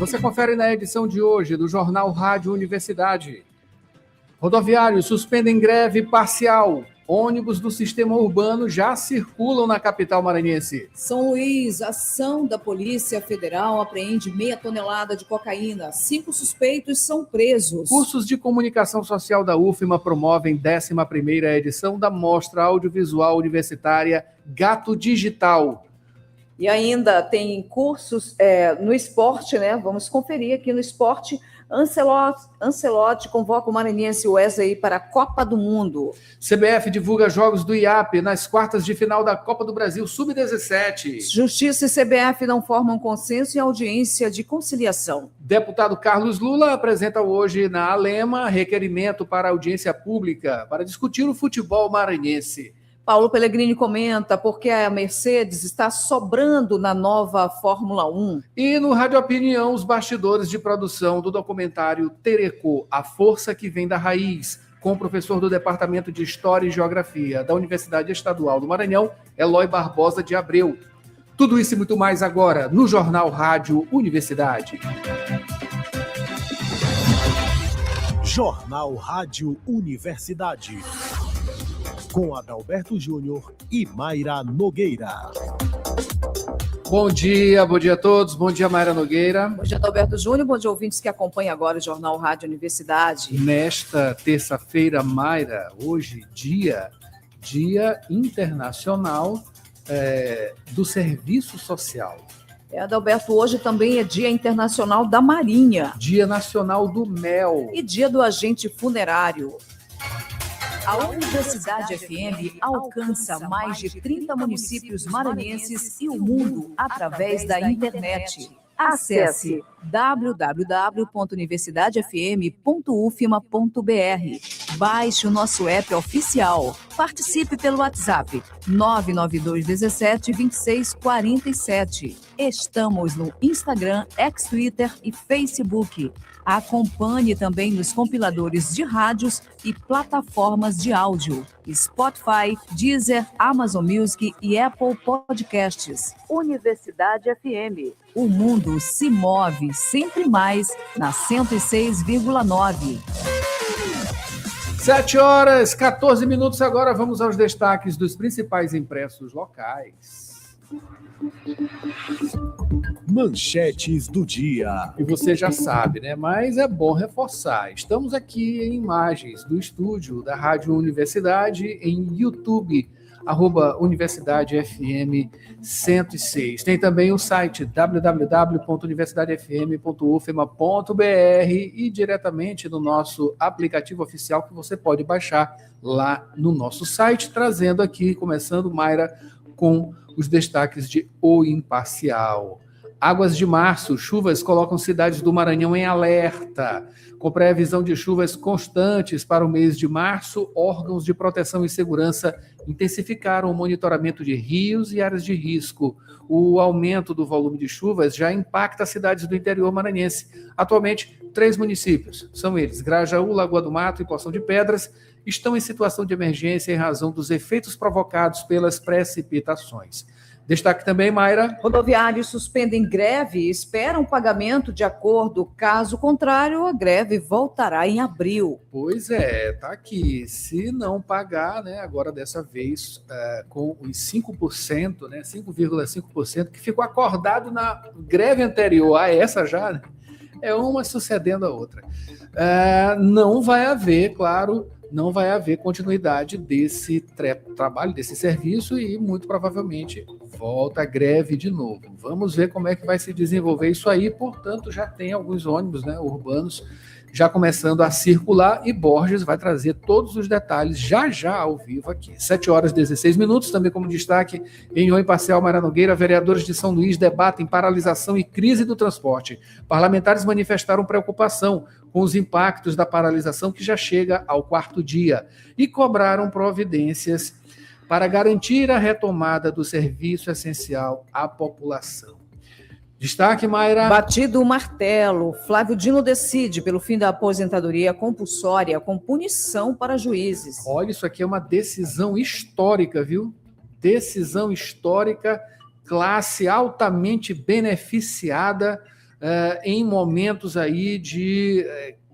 Você confere na edição de hoje do Jornal Rádio Universidade. Rodoviários suspendem greve parcial. Ônibus do sistema urbano já circulam na capital maranhense. São Luís, ação da Polícia Federal apreende 0,5 tonelada de cocaína. 5 suspeitos são presos. Cursos de comunicação social da UFMA promovem 11ª edição da Mostra Audiovisual Universitária Gato Digital. E ainda tem cursos no esporte, né? Vamos conferir aqui no esporte. Ancelotti convoca o maranhense Wesley para a Copa do Mundo. CBF divulga jogos do IAP nas quartas de final da Copa do Brasil Sub-17. Justiça e CBF não formam consenso em audiência de conciliação. Deputado Carlos Lula apresenta hoje na Alema requerimento para audiência pública para discutir o futebol maranhense. Paulo Pellegrini comenta porque a Mercedes está sobrando na nova Fórmula 1. E no Rádio Opinião, os bastidores de produção do documentário Terecô, A Força que Vem da Raiz, com o professor do Departamento de História e Geografia da Universidade Estadual do Maranhão, Eloy Barbosa de Abreu. Tudo isso e muito mais agora no Jornal Rádio Universidade. Jornal Rádio Universidade. Com Adalberto Júnior e Mayra Nogueira. Bom dia a todos. Bom dia, Mayra Nogueira. Bom dia, Adalberto Júnior. Bom dia, ouvintes que acompanham agora o Jornal Rádio Universidade. Nesta terça-feira, Mayra, hoje, Dia Internacional do Serviço Social. Adalberto, hoje também é Dia Internacional da Marinha. Dia Nacional do Mel. E Dia do Agente Funerário. A Universidade FM alcança mais de 30 municípios maranhenses e o mundo através da internet. Acesse www.universidadefm.ufma.br. Baixe o nosso app oficial. Participe pelo WhatsApp 992 17 26 47. Estamos no Instagram, X-Twitter e Facebook. Acompanhe também nos compiladores de rádios e plataformas de áudio. Spotify, Deezer, Amazon Music e Apple Podcasts. Universidade FM. O mundo se move sempre mais na 106,9. 7h14 agora. Vamos aos destaques dos principais impressos locais. Manchetes do dia. E você já sabe, né? Mas é bom reforçar. Estamos aqui em imagens do estúdio da Rádio Universidade em YouTube, @Universidade FM 106. Tem também o site www.universidadefm.ufma.br e diretamente no nosso aplicativo oficial que você pode baixar lá no nosso site, trazendo aqui, começando, Mayra, com os destaques de O Imparcial. Águas de março, chuvas colocam cidades do Maranhão em alerta. Com previsão de chuvas constantes para o mês de março, órgãos de proteção e segurança intensificaram o monitoramento de rios e áreas de risco. O aumento do volume de chuvas já impacta as cidades do interior maranhense. Atualmente, 3 municípios, são eles Grajaú, Lagoa do Mato e Poção de Pedras, estão em situação de emergência em razão dos efeitos provocados pelas precipitações. Destaque também, Mayra. Rodoviários suspendem greve e esperam pagamento de acordo. Caso contrário, a greve voltará em abril. Pois é, tá aqui. Se não pagar, né, agora dessa vez com os 5%, né, 5,5%, que ficou acordado na greve anterior a essa já, né, é uma sucedendo a outra. Não vai haver, claro, não vai haver continuidade desse trabalho, desse serviço e muito provavelmente volta a greve de novo. Vamos ver como é que vai se desenvolver isso aí. Portanto, já tem alguns ônibus, né, urbanos já começando a circular e Borges vai trazer todos os detalhes já ao vivo aqui. 7h16, também como destaque em O Imparcial, Mayra Nogueira, vereadores de São Luís debatem paralisação e crise do transporte. Parlamentares manifestaram preocupação com os impactos da paralisação que já chega ao 4º dia e cobraram providências para garantir a retomada do serviço essencial à população. Destaque, Mayra. Batido o martelo, Flávio Dino decide pelo fim da aposentadoria compulsória com punição para juízes. Olha, isso aqui é uma decisão histórica, viu? Decisão histórica, classe altamente beneficiada em momentos aí de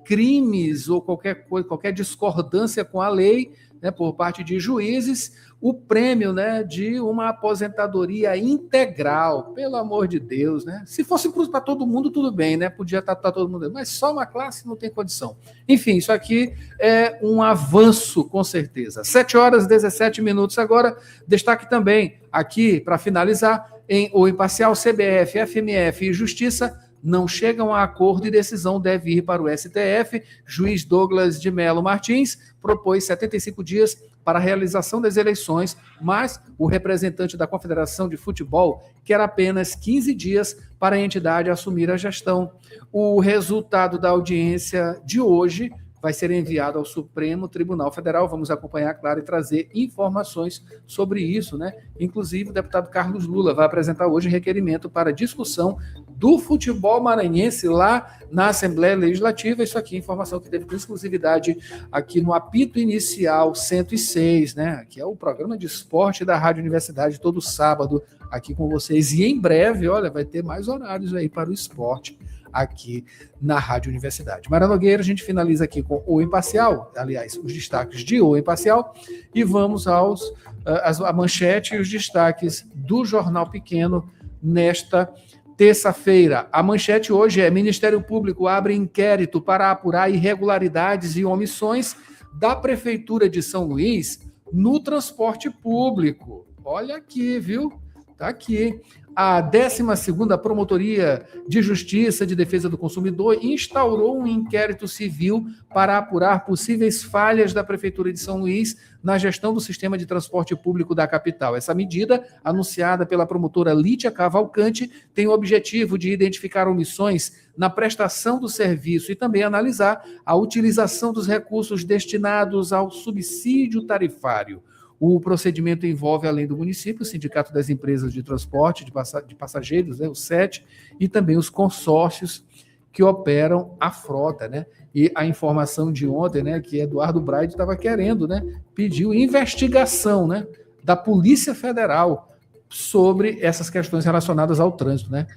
crimes ou qualquer discordância com a lei, né, por parte de juízes, o prêmio, né, de uma aposentadoria integral, pelo amor de Deus, né? Se fosse para todo mundo, tudo bem, né? Podia estar todo mundo, mas só uma classe não tem condição. Enfim, isso aqui é um avanço, com certeza. 7h17 agora. Destaque também aqui, para finalizar, o imparcial CBF, FMF e Justiça não chegam a acordo e decisão deve ir para o STF. Juiz Douglas de Melo Martins propôs 75 dias para a realização das eleições, mas o representante da Confederação de Futebol quer apenas 15 dias para a entidade assumir a gestão. O resultado da audiência de hoje vai ser enviado ao Supremo Tribunal Federal. Vamos acompanhar, claro, e trazer informações sobre isso, né? Inclusive, o deputado Carlos Lula vai apresentar hoje requerimento para discussão do futebol maranhense lá na Assembleia Legislativa. Isso aqui, informação que teve com exclusividade aqui no apito inicial 106, né? Que é o programa de esporte da Rádio Universidade, todo sábado aqui com vocês. E em breve, olha, vai ter mais horários aí para o esporte aqui na Rádio Universidade. Mayra Nogueira, a gente finaliza aqui com o Imparcial, aliás, os destaques de O Imparcial, e vamos a manchete e os destaques do Jornal Pequeno nesta terça-feira. A manchete hoje é: Ministério Público abre inquérito para apurar irregularidades e omissões da Prefeitura de São Luís no transporte público. Olha aqui, viu? Tá aqui. A 12ª Promotoria de Justiça de Defesa do Consumidor instaurou um inquérito civil para apurar possíveis falhas da Prefeitura de São Luís na gestão do sistema de transporte público da capital. Essa medida, anunciada pela promotora Lídia Cavalcante, tem o objetivo de identificar omissões na prestação do serviço e também analisar a utilização dos recursos destinados ao subsídio tarifário. O procedimento envolve, além do município, o Sindicato das Empresas de Transporte de Passageiros, né, o SET, e também os consórcios que operam a frota, né? E a informação de ontem, né, que Eduardo Braide estava querendo, né, pediu investigação, né, da Polícia Federal sobre essas questões relacionadas ao trânsito, né?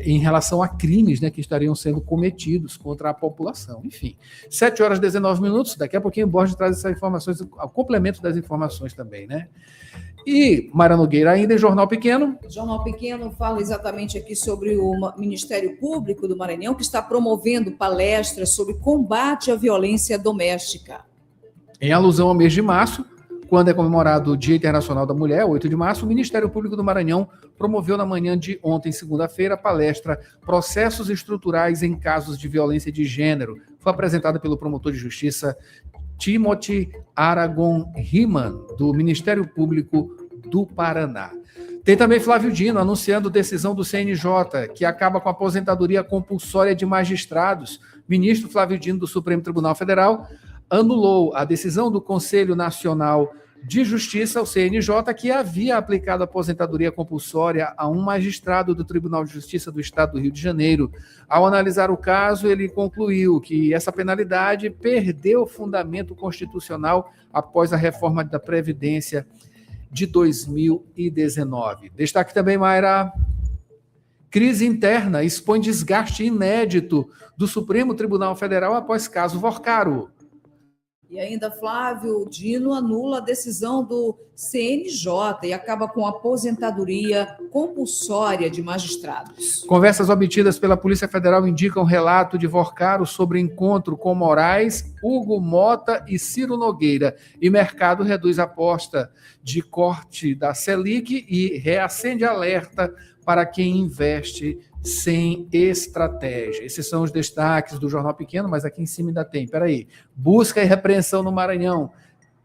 Em relação a crimes, né, que estariam sendo cometidos contra a população. Enfim, 7h19, daqui a pouquinho o Borges traz essas informações, o complemento das informações também, né? E Mayra Nogueira, ainda em Jornal Pequeno. O Jornal Pequeno fala exatamente aqui sobre o Ministério Público do Maranhão, que está promovendo palestras sobre combate à violência doméstica. Em alusão ao mês de março, quando é comemorado o Dia Internacional da Mulher, 8 de março, o Ministério Público do Maranhão promoveu na manhã de ontem, segunda-feira, a palestra Processos Estruturais em Casos de Violência de Gênero. Foi apresentada pelo promotor de justiça Timothy Aragon Riemann, do Ministério Público do Paraná. Tem também Flávio Dino anunciando decisão do CNJ, que acaba com a aposentadoria compulsória de magistrados. Ministro Flávio Dino, do Supremo Tribunal Federal, anulou a decisão do Conselho Nacional de Justiça, o CNJ, que havia aplicado a aposentadoria compulsória a um magistrado do Tribunal de Justiça do Estado do Rio de Janeiro. Ao analisar o caso, ele concluiu que essa penalidade perdeu fundamento constitucional após a reforma da Previdência de 2019. Destaque também, Mayra. Crise interna expõe desgaste inédito do Supremo Tribunal Federal após caso Vorcaro. E ainda, Flávio Dino anula a decisão do CNJ e acaba com a aposentadoria compulsória de magistrados. Conversas obtidas pela Polícia Federal indicam relato de Vorcaro sobre encontro com Moraes, Hugo Mota e Ciro Nogueira. E mercado reduz a aposta de corte da Selic e reacende alerta para quem investe sem estratégia. Esses são os destaques do Jornal Pequeno, mas aqui em cima ainda tem. Peraí. Busca e repreensão no Maranhão.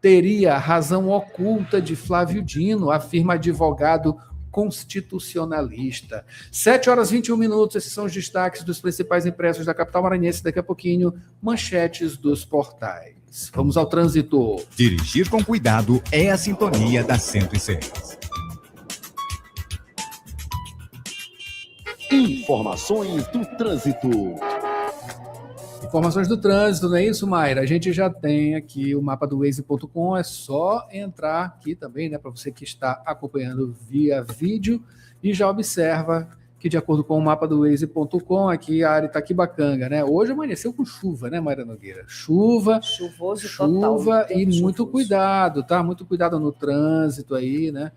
Teria razão oculta de Flávio Dino, afirma advogado constitucionalista. 7h21, esses são os destaques dos principais impressos da capital maranhense. Daqui a pouquinho, manchetes dos portais. Vamos ao trânsito. Dirigir com cuidado é a sintonia da 106. Informações do trânsito. Informações do trânsito, não é isso, Mayra? A gente já tem aqui o mapa do Waze.com, é só entrar aqui também, né, para você que está acompanhando via vídeo e já observa que, de acordo com o mapa do Waze.com, aqui a área Itaquibacanga, né? Hoje amanheceu com chuva, né, Mayra Nogueira? Chuvoso total. Chuva e muito cuidado, tá? Muito cuidado no trânsito aí, né?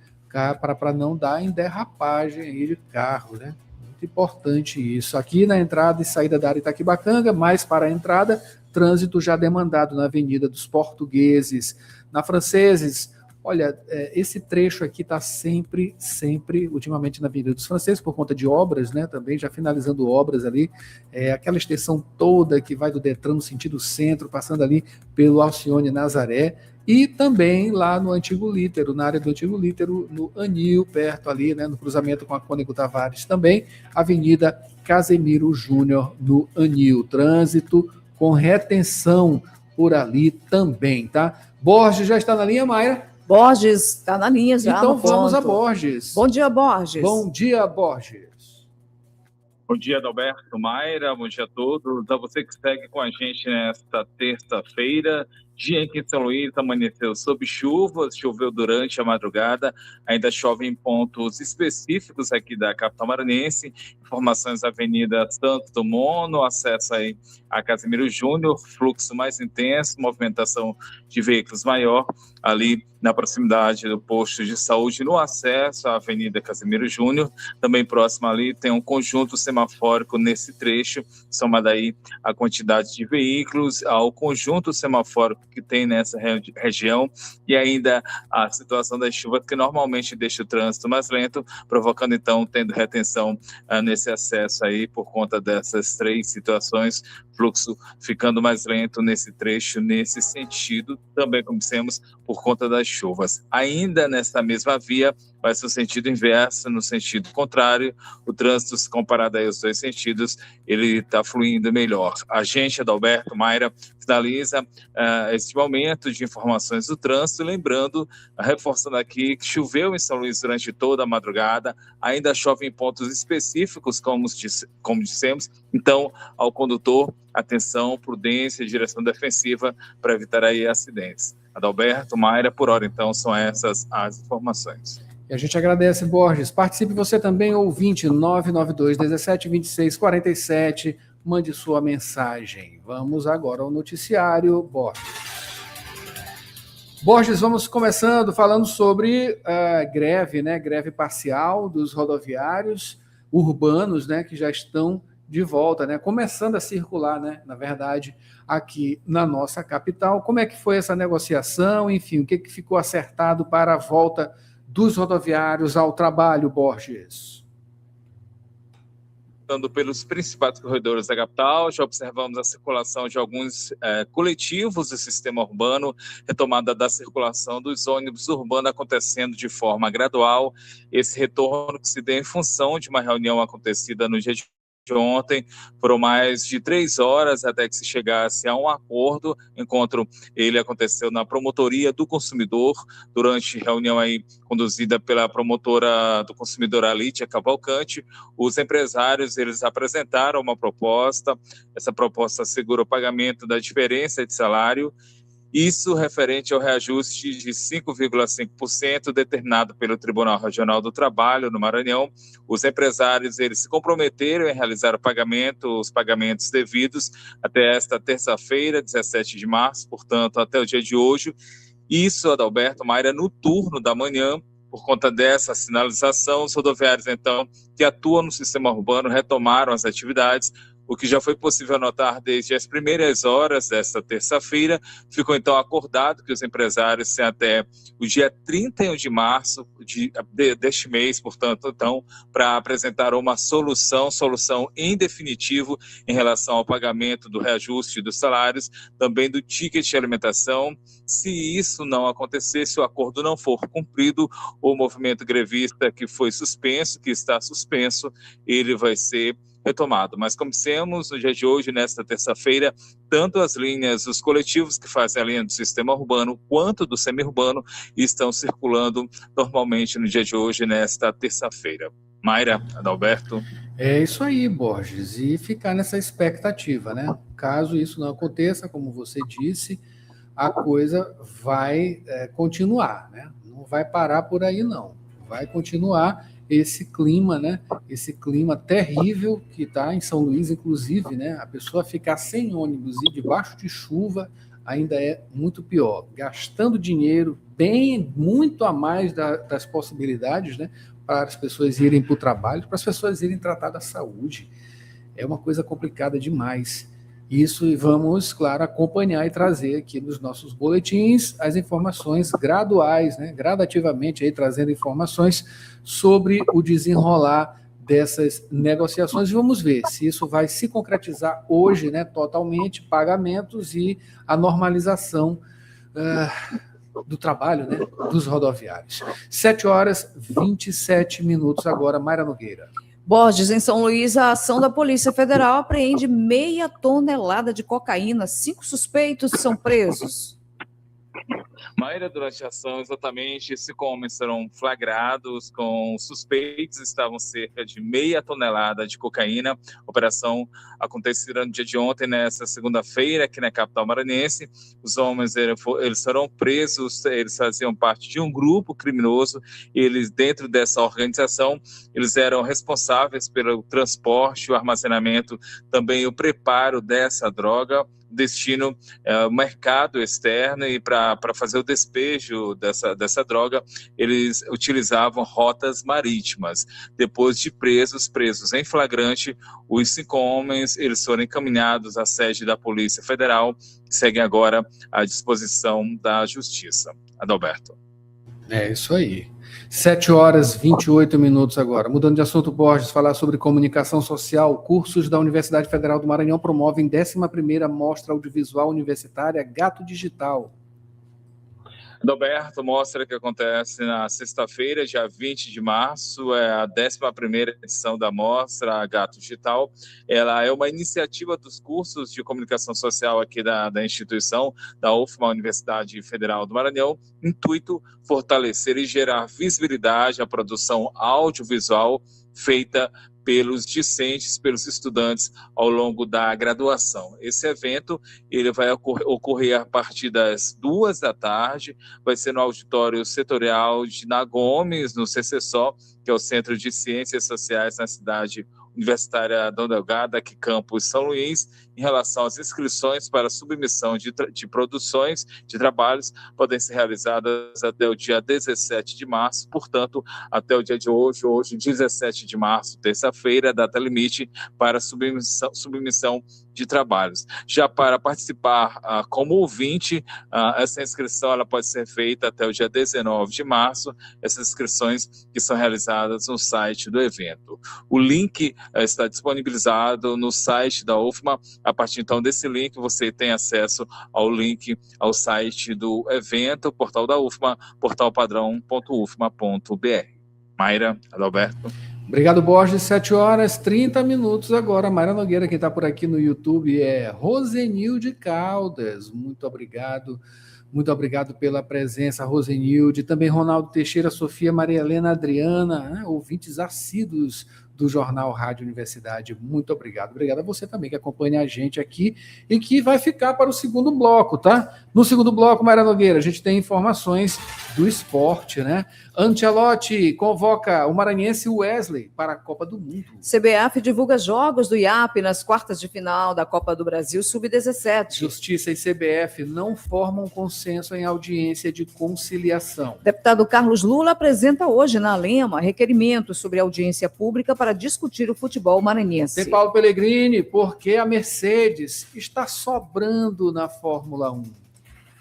Para não dar em derrapagem aí de carro, né? Muito importante isso. Aqui na entrada e saída da área Itaquibacanga, mais para a entrada, trânsito já demandado na Avenida dos Portugueses, na Franceses. Olha, esse trecho aqui está sempre, ultimamente na Avenida dos Franceses, por conta de obras, né? Também já finalizando obras ali, aquela extensão toda que vai do Detran no sentido centro, passando ali pelo Alcione Nazaré, e também lá no Antigo Lítero, na área do Antigo Lítero, no Anil, perto ali, né, no cruzamento com a Cônego Tavares também, Avenida Casemiro Júnior, no Anil. Trânsito com retenção por ali também, tá? Borges já está na linha, Mayra? Borges está na linha já. Então vamos a Borges. Bom dia, Borges. Bom dia, Borges. Bom dia, Adalberto, Mayra, bom dia a todos. A você que segue com a gente nesta terça-feira, dia em que São Luís amanheceu sob chuvas, choveu durante a madrugada, ainda chove em pontos específicos aqui da capital maranhense. Informações da Avenida Santos Dumont, no acesso aí a Casemiro Júnior, fluxo mais intenso, movimentação de veículos maior ali na proximidade do posto de saúde, no acesso à Avenida Casemiro Júnior. Também próximo ali tem um conjunto semafórico nesse trecho, somado aí a quantidade de veículos, ao conjunto semafórico que tem nessa região, e ainda a situação das chuvas que normalmente deixa o trânsito mais lento, provocando então, tendo retenção nesse acesso aí por conta dessas três situações, fluxo ficando mais lento nesse trecho, nesse sentido, também como dissemos, por conta das chuvas. Ainda nessa mesma via, vai ser o sentido inverso, no sentido contrário, o trânsito, se comparado aí aos dois sentidos, ele está fluindo melhor. A gente, Adalberto, Mayra, finaliza este momento de informações do trânsito, lembrando, reforçando aqui, que choveu em São Luís durante toda a madrugada, ainda chove em pontos específicos, como dissemos, então, ao condutor, atenção, prudência, direção defensiva, para evitar aí acidentes. Adalberto, Mayra, por hora, então, são essas as informações. E a gente agradece, Borges. Participe você também, ouvinte, 992 17 26 47. Mande sua mensagem. Vamos agora ao noticiário, Borges. Borges, vamos começando falando sobre greve, né? Greve parcial dos rodoviários urbanos, né? Que já estão de volta, né? Começando a circular, né? Na verdade, aqui na nossa capital. Como é que foi essa negociação? Enfim, o que ficou acertado para a volta dos rodoviários ao trabalho, Borges? Pelos principais corredores da capital, já observamos a circulação de alguns coletivos do sistema urbano, retomada da circulação dos ônibus urbanos acontecendo de forma gradual. Esse retorno que se deu em função de uma reunião acontecida no dia de ontem, foram mais de 3 horas até que se chegasse a um acordo. Encontro ele aconteceu na Promotoria do Consumidor, durante reunião aí conduzida pela promotora do consumidor Alitia Cavalcante. Os empresários, eles apresentaram uma proposta, essa proposta assegura o pagamento da diferença de salário, isso referente ao reajuste de 5,5% determinado pelo Tribunal Regional do Trabalho no Maranhão. Os empresários, eles se comprometeram em realizar os pagamentos devidos até esta terça-feira, 17 de março, portanto, até o dia de hoje. Isso, Adalberto, Mayra, no turno da manhã. Por conta dessa sinalização, os rodoviários, então, que atuam no sistema urbano, retomaram as atividades. O que já foi possível notar desde as primeiras horas desta terça-feira, ficou então acordado que os empresários têm até o dia 31 de março deste mês, portanto, então, para apresentar uma solução em definitivo em relação ao pagamento do reajuste dos salários, também do ticket de alimentação. Se isso não acontecer, se o acordo não for cumprido, o movimento grevista que foi suspenso, que está suspenso, ele vai ser retomado. Mas como dissemos, no dia de hoje, nesta terça-feira, tanto as linhas, os coletivos que fazem a linha do sistema urbano, quanto do semi-urbano, estão circulando normalmente no dia de hoje, nesta terça-feira. Mayra, Adalberto. É isso aí, Borges, e ficar nessa expectativa, né? Caso isso não aconteça, como você disse, a coisa vai continuar, né? Não vai parar por aí, não. Vai continuar esse clima, né? Esse clima terrível que está em São Luís, inclusive, né? A pessoa ficar sem ônibus e debaixo de chuva ainda é muito pior, gastando dinheiro muito a mais das possibilidades, né? Para as pessoas irem para o trabalho, para as pessoas irem tratar da saúde. É uma coisa complicada demais. Isso, e vamos, claro, acompanhar e trazer aqui nos nossos boletins as informações graduais, né, gradativamente, aí, trazendo informações sobre o desenrolar dessas negociações, e vamos ver se isso vai se concretizar hoje, né, totalmente, pagamentos e a normalização do trabalho, né, dos rodoviários. 7h27 agora, Mayra Nogueira. Borges, em São Luís, a ação da Polícia Federal apreende 0,5 tonelada de cocaína. 5 suspeitos são presos. Mayra, durante a ação, exatamente, 5 homens foram flagrados com suspeitos, estavam cerca de 0,5 tonelada de cocaína. A operação aconteceu no dia de ontem, nessa segunda-feira, aqui na capital maranhense. Os homens eles foram presos, eles faziam parte de um grupo criminoso, eles, dentro dessa organização, eles eram responsáveis pelo transporte, o armazenamento, também o preparo dessa droga, destino o mercado externo, e para fazer o despejo dessa droga, eles utilizavam rotas marítimas. Depois de presos em flagrante, os 5 homens eles foram encaminhados à sede da Polícia Federal, seguem agora à disposição da Justiça. Adalberto. É isso aí. 7h28 agora. Mudando de assunto, Borges, falar sobre comunicação social. Cursos da Universidade Federal do Maranhão promovem 11ª Mostra Audiovisual Universitária Gato Digital. Adalberto, mostra que acontece na sexta-feira, dia 20 de março, é a 11ª edição da Mostra Gato Digital. Ela é uma iniciativa dos cursos de comunicação social aqui da instituição, da UFMA, Universidade Federal do Maranhão. Intuito: fortalecer e gerar visibilidade à produção audiovisual feita pelos discentes, pelos estudantes ao longo da graduação. Esse evento ele vai ocorrer a partir das 14h, vai ser no auditório setorial de Nagomes, no CCSO, que é o Centro de Ciências Sociais na cidade universitária Dom Delgado, aqui campus São Luís. Em relação às inscrições para submissão de produções, de trabalhos, podem ser realizadas até o dia 17 de março, portanto, até o dia de hoje 17 de março, terça-feira, data limite para submissão de trabalhos. Já para participar como ouvinte, essa inscrição ela pode ser feita até o dia 19 de março, essas inscrições que são realizadas no site do evento. O link está disponibilizado no site da UFMA. A partir então desse link, você tem acesso ao link ao site do evento, portal da UFMA, portalpadrão.ufma.br. Mayra, Adalberto. Obrigado, Borges. 7h30 agora. Mayra Nogueira, quem está por aqui no YouTube é Rosenilde Caldas. Muito obrigado pela presença, Rosenilde. Também Ronaldo Teixeira, Sofia, Maria Helena, Adriana, ouvintes assíduos do Jornal Rádio Universidade. Muito obrigado. Obrigado a você também que acompanha a gente aqui e que vai ficar para o segundo bloco, tá? No segundo bloco, Mayra Nogueira, a gente tem informações do esporte, né? Ancelotti convoca o maranhense Wesley para a Copa do Mundo. CBF divulga jogos do IAP nas quartas de final da Copa do Brasil Sub-17. Justiça e CBF não formam consenso em audiência de conciliação. Deputado Carlos Lula apresenta hoje na Lema requerimento sobre audiência pública para discutir o futebol maranhense. Tem Paulo Pellegrini, porque a Mercedes está sobrando na Fórmula 1.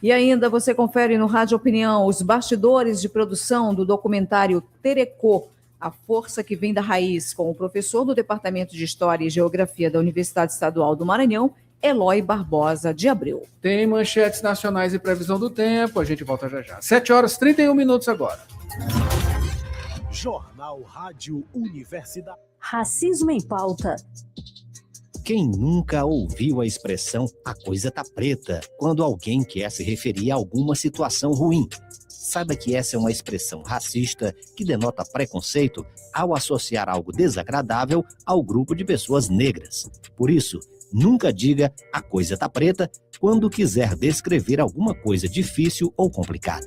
E ainda você confere no Rádio Opinião os bastidores de produção do documentário Terecô, a força que vem da raiz, com o professor do Departamento de História e Geografia da Universidade Estadual do Maranhão, Eloy Barbosa de Abreu. Tem manchetes nacionais e previsão do tempo, a gente volta já já. 7h31 agora. Jornal Rádio Universidade. Racismo em pauta. Quem nunca ouviu a expressão "a coisa tá preta" quando alguém quer se referir a alguma situação ruim? Saiba que essa é uma expressão racista que denota preconceito ao associar algo desagradável ao grupo de pessoas negras. Por isso, nunca diga "a coisa tá preta" quando quiser descrever alguma coisa difícil ou complicada.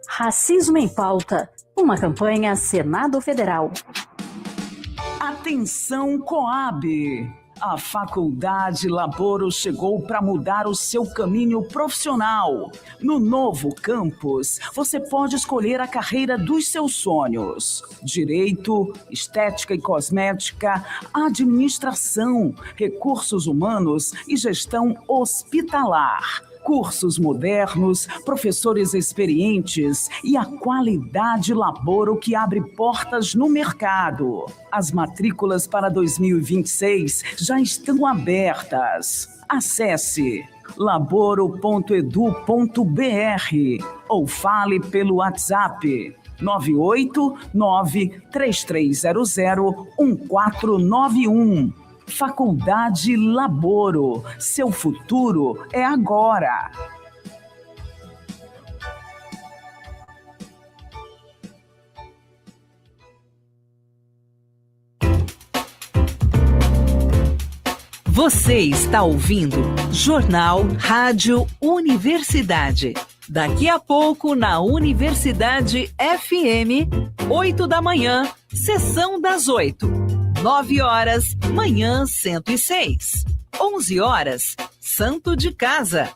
Racismo em Pauta. Uma campanha Senado Federal. Atenção, Coab! A Faculdade Laboro chegou para mudar o seu caminho profissional. No novo campus, você pode escolher a carreira dos seus sonhos: Direito, Estética e Cosmética, Administração, Recursos Humanos e Gestão Hospitalar. Cursos modernos, professores experientes e a qualidade Laboro que abre portas no mercado. As matrículas para 2026 já estão abertas. Acesse laboro.edu.br ou fale pelo WhatsApp 989-3300-1491. Faculdade Laboro. Seu futuro é agora. Você está ouvindo Jornal Rádio Universidade. Daqui a pouco na Universidade FM, 8 da manhã, sessão das 8. 9 horas, manhã 106. 11 horas, Santo de Casa.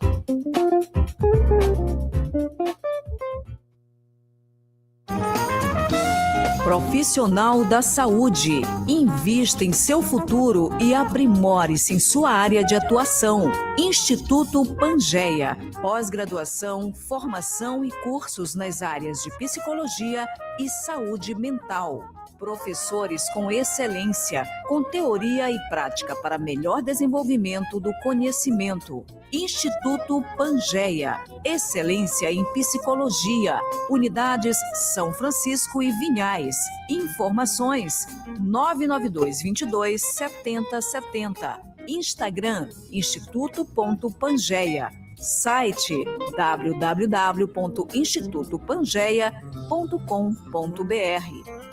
Profissional da saúde. Invista em seu futuro e aprimore-se em sua área de atuação. Instituto Pangeia. Pós-graduação, formação e cursos nas áreas de psicologia e saúde mental. Professores com excelência, com teoria e prática para melhor desenvolvimento do conhecimento. Instituto Pangeia, excelência em psicologia, unidades São Francisco e Vinhais. Informações 992227070. Instagram, instituto.pangeia. Site www.institutopangeia.com.br.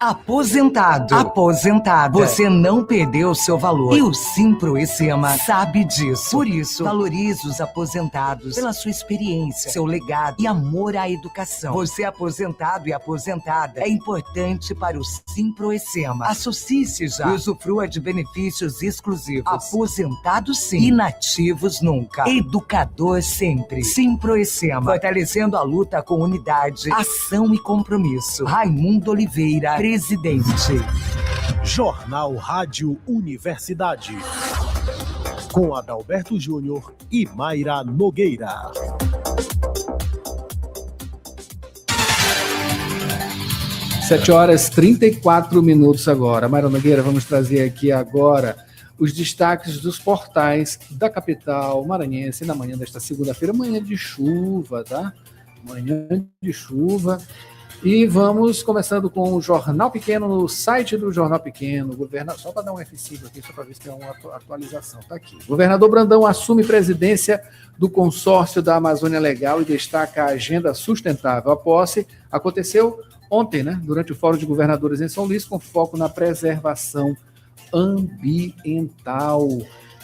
Aposentado. Aposentada. Você não perdeu seu valor. E o Simproecema sabe disso. Por isso, valorize os aposentados pela sua experiência, seu legado e amor à educação. Você aposentado e aposentada é importante para o Simproecema. Associe-se já e usufrua de benefícios exclusivos. Aposentado sim, inativos nunca. Educador sempre. Simproecema, fortalecendo a luta com unidade, ação e compromisso. Raimundo Oliveira, presidente. Jornal Rádio Universidade. Com Adalberto Júnior e Mayra Nogueira. Sete horas e 34 minutos agora. Mayra Nogueira, vamos trazer aqui agora os destaques dos portais da capital maranhense na manhã desta segunda-feira, manhã de chuva, tá? Manhã de chuva. E vamos começando com o Jornal Pequeno, no site do Jornal Pequeno. Só para dar um F5 aqui, só para ver se tem uma atualização. Está aqui. Governador Brandão assume presidência do consórcio da Amazônia Legal e destaca a agenda sustentável. A posse aconteceu ontem, né, durante o Fórum de Governadores em São Luís, com foco na preservação ambiental.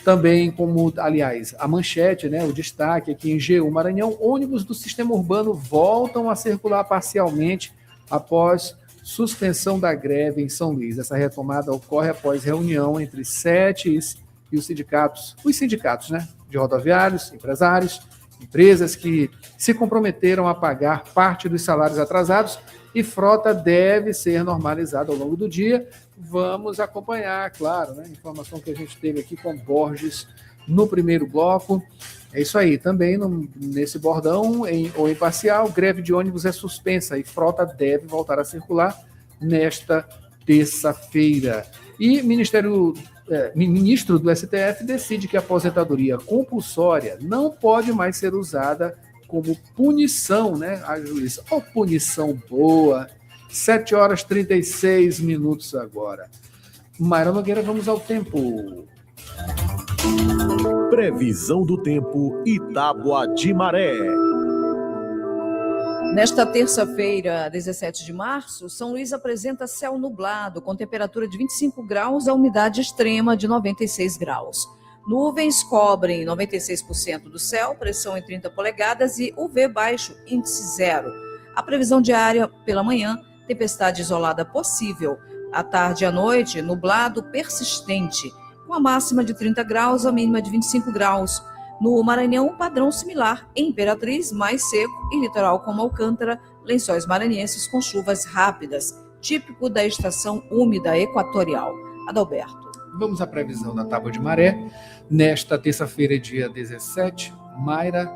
Também, como, aliás, a manchete, né, o destaque aqui em G1 Maranhão, ônibus do sistema urbano voltam a circular parcialmente após suspensão da greve em São Luís. Essa retomada ocorre após reunião entre SETES e os sindicatos, né, de rodoviários, empresários, empresas que se comprometeram a pagar parte dos salários atrasados e frota deve ser normalizada ao longo do dia. Vamos acompanhar, claro, né? Informação que a gente teve aqui com Borges no primeiro bloco. É isso aí, também nesse bordão, ou em parcial, greve de ônibus é suspensa e frota deve voltar a circular nesta terça-feira. E ministro do STF decide que a aposentadoria compulsória não pode mais ser usada como punição, né, a juíza. Ou punição boa. 7 horas e 36 minutos agora. Mayra Nogueira, vamos ao tempo. Previsão do tempo Itábua de Maré. Nesta terça-feira, 17 de março, São Luís apresenta céu nublado, com temperatura de 25 graus, a umidade extrema de 96 graus. Nuvens cobrem 96% do céu, pressão em 30 polegadas e UV baixo, índice zero. A previsão diária pela manhã, tempestade isolada possível. À tarde e à noite, nublado persistente, com a máxima de 30 graus, a mínima de 25 graus. No Maranhão, padrão similar. Em Imperatriz, mais seco e litoral como Alcântara, lençóis maranhenses com chuvas rápidas, típico da estação úmida equatorial. Adalberto. Vamos à previsão da tábua de maré. Nesta terça-feira, dia 17, Mayra,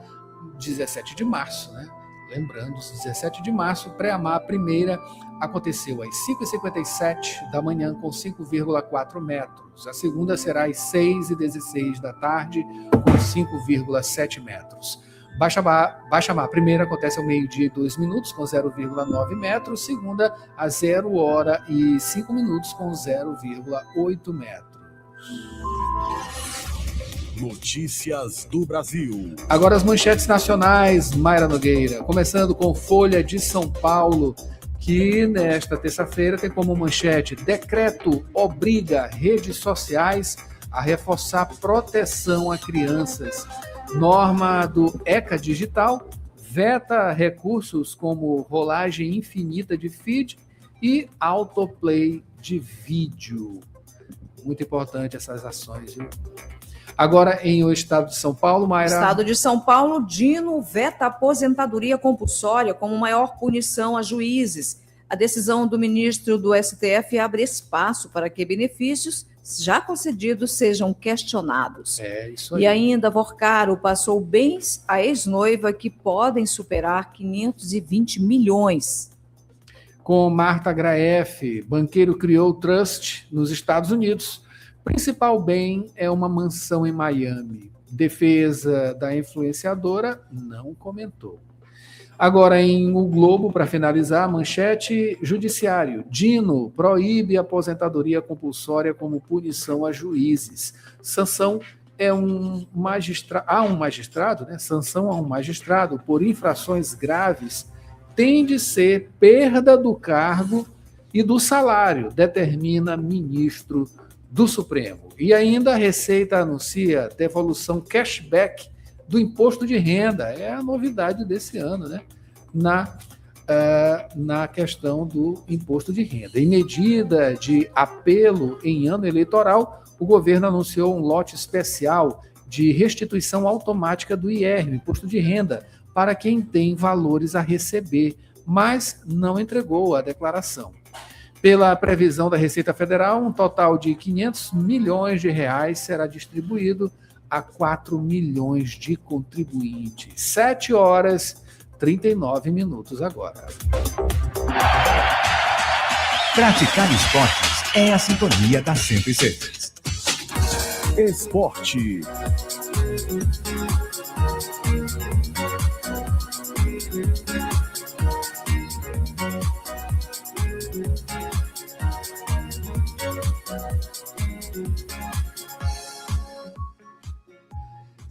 17 de março, né? Lembrando, 17 de março, pré-amar, a primeira aconteceu às 5h57 da manhã com 5,4 metros. A segunda será às 6h16 da tarde com 5,7 metros. Baixa mar, a primeira acontece ao meio-dia e 2 minutos com 0,9 metros. Segunda, a 0 hora e 5 minutos com 0,8 metros. Notícias do Brasil. Agora as manchetes nacionais, Mayra Nogueira. Começando com Folha de São Paulo, que nesta terça-feira tem como manchete: decreto obriga redes sociais a reforçar proteção a crianças. Norma do ECA Digital veta recursos como rolagem infinita de feed e autoplay de vídeo. Muito importante essas ações, viu? Agora, em o estado de São Paulo, Mayra... Estado de São Paulo, Dino veta aposentadoria compulsória como maior punição a juízes. A decisão do ministro do STF abre espaço para que benefícios já concedidos sejam questionados. Isso aí. E ainda, Vorcaro passou bens à ex-noiva que podem superar 520 milhões. Com Marta Graef, banqueiro criou trust nos Estados Unidos. Principal bem é uma mansão em Miami. Defesa da influenciadora não comentou. Agora em O Globo, para finalizar, manchete: judiciário. Dino proíbe aposentadoria compulsória como punição a juízes. Sanção é um magistrado, né? Sanção a um magistrado por infrações graves tem de ser perda do cargo e do salário, determina ministro do Supremo. E ainda a Receita anuncia devolução cashback do imposto de renda. É a novidade desse ano, né? Na questão do imposto de renda. Em medida de apelo em ano eleitoral, o governo anunciou um lote especial de restituição automática do IR, imposto de renda, para quem tem valores a receber, mas não entregou a declaração. Pela previsão da Receita Federal, um total de 500 milhões de reais será distribuído a 4 milhões de contribuintes. 7h39 agora. Praticar esportes é a sintonia da 106. Esporte.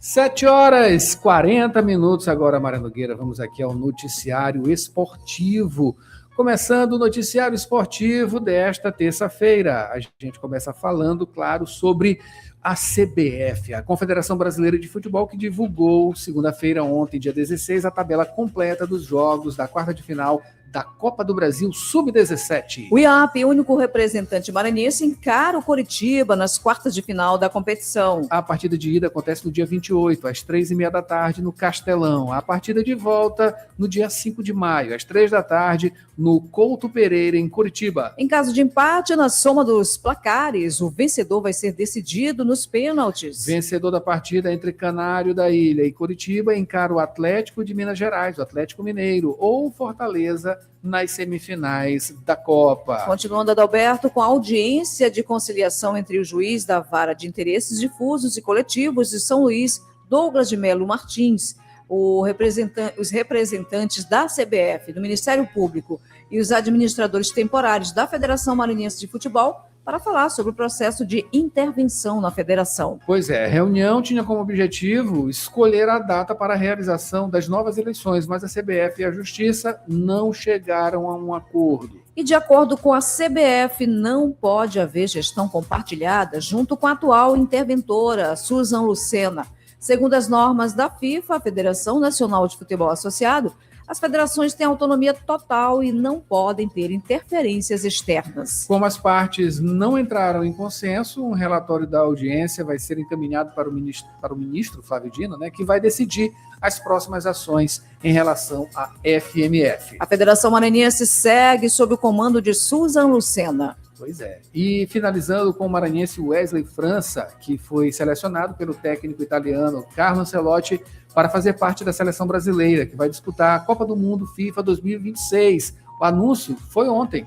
Sete horas 40 agora, Mayra Nogueira. Vamos aqui ao noticiário esportivo. Começando o noticiário esportivo desta terça-feira. A gente começa falando, claro, sobre a CBF, a Confederação Brasileira de Futebol, que divulgou segunda-feira, ontem, dia 16, a tabela completa dos jogos da quarta de final da Copa do Brasil Sub-17. O IAP, único representante maranhense, encara o Coritiba nas quartas de final da competição. A partida de ida acontece no dia 28, às 3h30 da tarde, no Castelão. A partida de volta no dia 5 de maio, às 3 da tarde, no Couto Pereira, em Coritiba. Em caso de empate, na soma dos placares, o vencedor vai ser decidido nos pênaltis. Vencedor da partida entre Canário da Ilha e Coritiba encara o Atlético de Minas Gerais, o Atlético Mineiro, ou Fortaleza, nas semifinais da Copa. Continuando, Adalberto, com a audiência de conciliação entre o juiz da Vara de Interesses Difusos e Coletivos de São Luís, Douglas de Melo Martins, os representantes da CBF, do Ministério Público e os administradores temporários da Federação Maranhense de Futebol para falar sobre o processo de intervenção na federação. Pois é, a reunião tinha como objetivo escolher a data para a realização das novas eleições, mas a CBF e a Justiça não chegaram a um acordo. E de acordo com a CBF, não pode haver gestão compartilhada junto com a atual interventora, Susan Lucena. Segundo as normas da FIFA, a Federação Nacional de Futebol Associado, as federações têm autonomia total e não podem ter interferências externas. Como as partes não entraram em consenso, um relatório da audiência vai ser encaminhado para o ministro Flávio Dino, né, que vai decidir as próximas ações em relação à FMF. A Federação Maranhense segue sob o comando de Susan Lucena. Pois é. E finalizando com o maranhense Wesley França, que foi selecionado pelo técnico italiano Carlo Ancelotti para fazer parte da seleção brasileira, que vai disputar a Copa do Mundo FIFA 2026. O anúncio foi ontem.